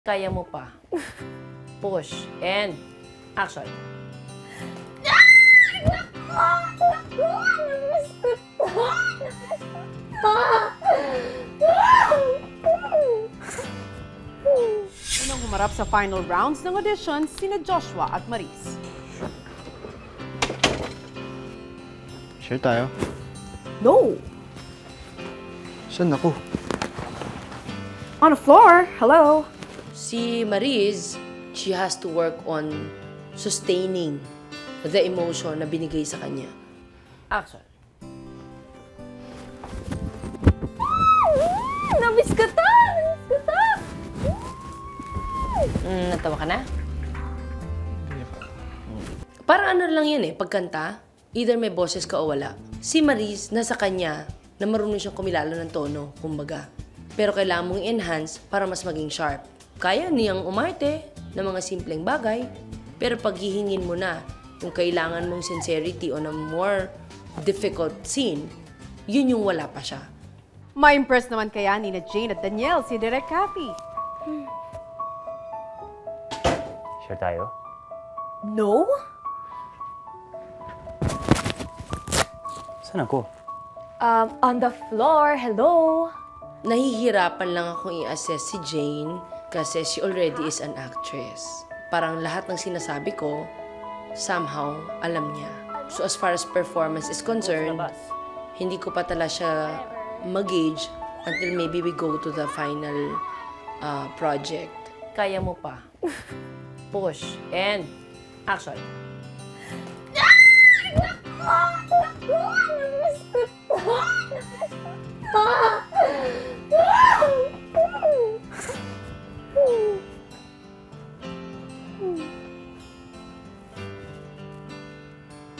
Kaya mo pa. Push. And action. Unang humarap sa final rounds ng audition sina Joshua at Maris. Share tayo. No! Saan ako? On the floor! Hello! Si Maris, she has to work on sustaining the emotion na binigay sa kanya. Action. Namiss ko to! Namiss ko to! Natawa ka na? Parang ano lang yan pagkanta, either may boses ka o wala. Si Maris, nasa kanya na marunong siyang kumilala ng tono, kumbaga. Pero kailangan mong enhance para mas maging sharp. Kaya niyang umarte ng mga simpleng bagay, pero pag hihingin mo na yung kailangan mong sincerity on a more difficult scene, yun yung wala pa siya. Ma-impress naman kaya ni na Jane at Danielle si Direk Cathy. Share tayo? No? Saan ako? On the floor. Hello? Nahihirapan lang akong i-assess si Jane kasi she already is an actress. Parang lahat ng sinasabi ko, somehow, alam niya. So as far as performance is concerned, hindi ko pa talaga siya mag-gauge until maybe we go to the final project. Kaya mo pa. Push. And action.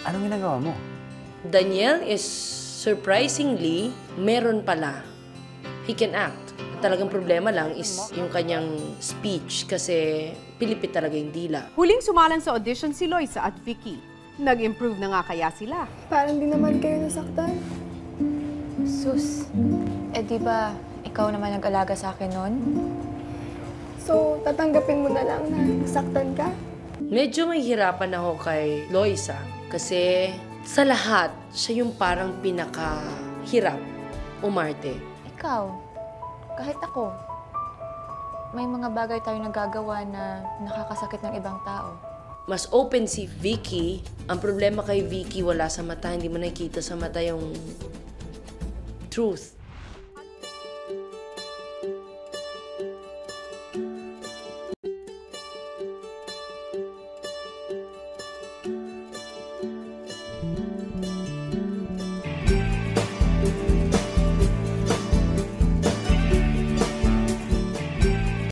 Anong ginagawa mo? Daniel is surprisingly, meron pala. He can act. Talagang problema lang is yung kanyang speech kasi pilipit talaga yung dila. Huling sumalang sa audition si Loisa at Vicky. Nag-improve na nga kaya sila. Parang di naman kayo nasaktan. Sus, di ba ikaw naman nag-alaga sa akin nun? So, tatanggapin mo na lang na nasaktan ka? Medyo mahihirapan ako kay Loisa kasi sa lahat, siya yung parang pinakahirap umarte. Ikaw, kahit ako, may mga bagay tayo nagagawa na nakakasakit ng ibang tao. Mas open si Vicky. Ang problema kay Vicky, wala sa mata. Hindi mo nakikita sa mata yung truth.